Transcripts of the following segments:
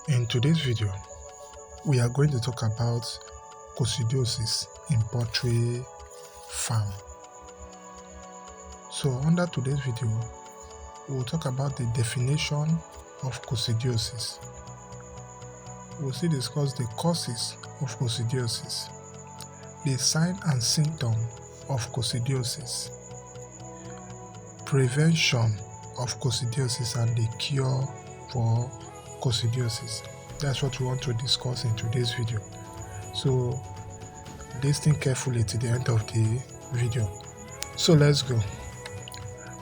In today's video, we are going to talk about coccidiosis in poultry farm. So under today's video, we'll talk about the definition of coccidiosis. We'll also discuss the causes of coccidiosis, the sign and symptom of coccidiosis, prevention of coccidiosis and the cure for coccidiosis. That's what we want to discuss in today's video. So listen carefully to the end of the video. So let's go.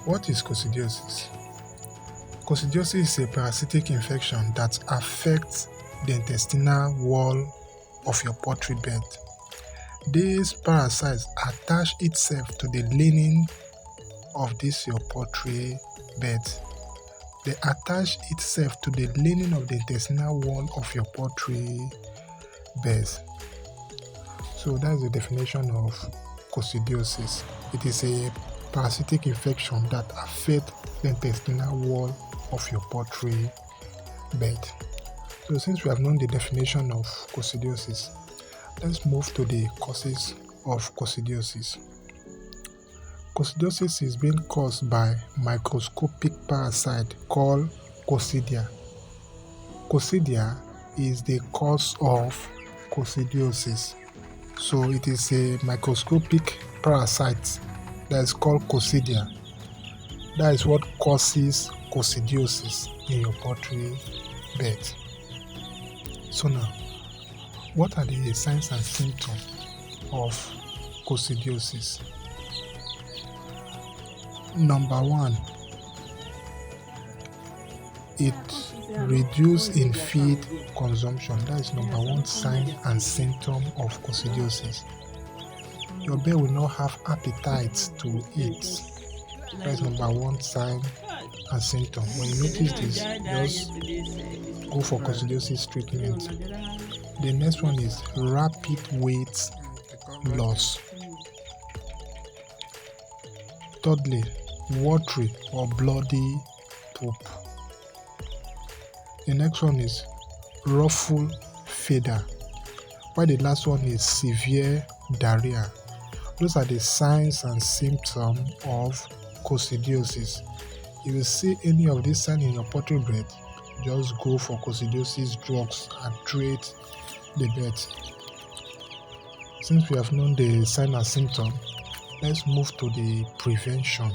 What is coccidiosis? Coccidiosis is a parasitic infection that affects the intestinal wall of your poultry bed. This parasite attach itself to the lining of your poultry bed. They attach itself to the lining of the intestinal wall of your poultry beds. So that's the definition of coccidiosis. It is a parasitic infection that affects the intestinal wall of your poultry bed. So since we have known the definition of coccidiosis, let's move to the causes of coccidiosis. Coccidiosis is being caused by microscopic parasite called Coccidia. Coccidia is the cause of coccidiosis. So it is a microscopic parasite that is called Coccidia. That is what causes coccidiosis in your poultry bed. So now, what are the signs and symptoms of coccidiosis? Number one, it reduces in feed consumption. That is number one sign and symptom of coccidiosis. Your bird will not have appetite to eat. That is number one sign and symptom. When you notice this, just go for coccidiosis treatment. The next one is rapid weight loss. Thirdly, watery or bloody poop. The next one is ruffle feather, while the last one is severe diarrhea. Those are the signs and symptoms of coccidiosis. If you see any of these signs in your poultry bed, just go for coccidiosis drugs and treat the bed. Since we have known the sign and symptom, let's move to the prevention.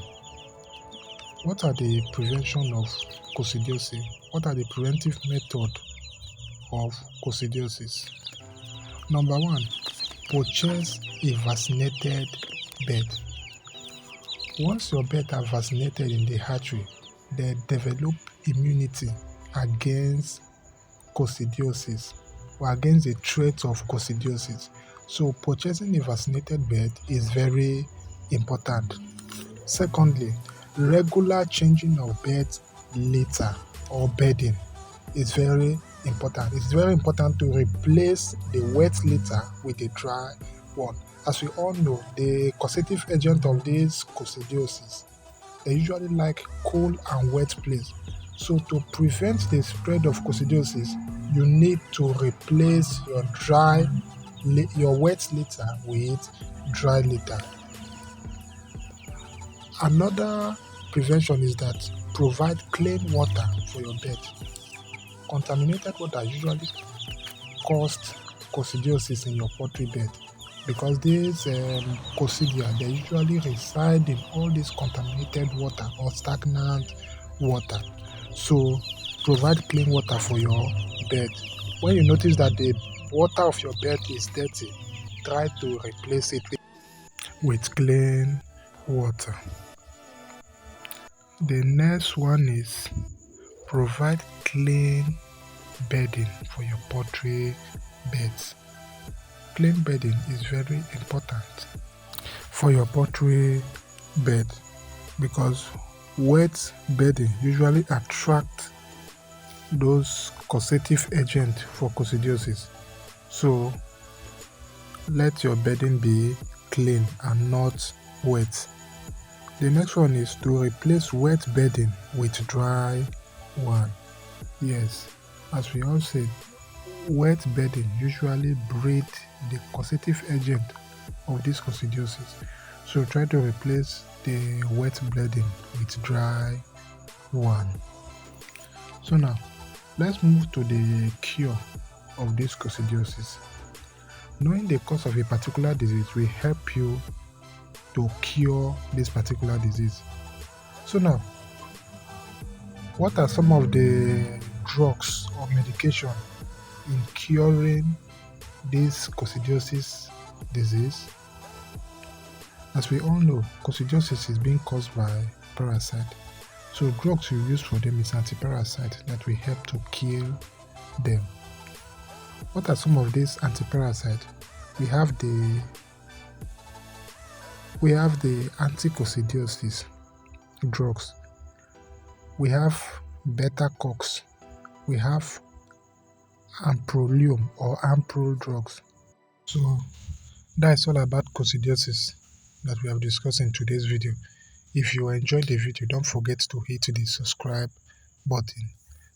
What are the prevention of coccidiosis? What are the preventive methods of coccidiosis? Number one, purchase a vaccinated bed. Once your bed are vaccinated in the hatchery, they develop immunity against coccidiosis or against the threat of coccidiosis. So purchasing a vaccinated bed is very important. Secondly, regular changing of bed litter or bedding is very important. It's very important to replace the wet litter with the dry one. As we all know, the causative agent of this coccidiosis, they usually like cool and wet place. So to prevent the spread of coccidiosis, you need to replace your wet litter with dry litter. Another prevention is that provide clean water for your bed. Contaminated water usually causes coccidiosis in your poultry bed because these coccidia, they usually reside in all this contaminated water or stagnant water. So provide clean water for your bed. When you notice that the water of your bed is dirty, try to replace it with clean water. The next one is provide clean bedding for your poultry beds. Clean bedding is very important for your poultry bed because wet bedding usually attract those causative agents for coccidiosis. So let your bedding be clean and not wet. The next one is to replace wet bedding with dry one. Yes, As we all said, wet bedding usually breed the causative agent of this coccidiosis. So try to replace the wet bedding with dry one. So now let's move to the cure of this coccidiosis. Knowing the cause of a particular disease will help you to cure this particular disease. So now, what are some of the drugs or medication in curing this coccidiosis disease? As we all know, coccidiosis is being caused by parasite. So drugs we use for them is antiparasite that will help to kill them. What are some of these antiparasite? We have the anti-coccidiosis drugs. We have beta cox. We have amprolium or amprol drugs. So that's all about coccidiosis that we have discussed in today's video. If you enjoyed the video, don't forget to hit the subscribe button.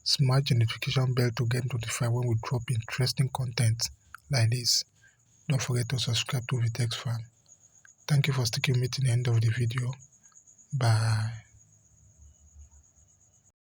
Smash the notification bell to get notified when we drop interesting content like this. Don't forget to subscribe to Vitex Farm. Thank you for sticking with me to the end of the video. Bye.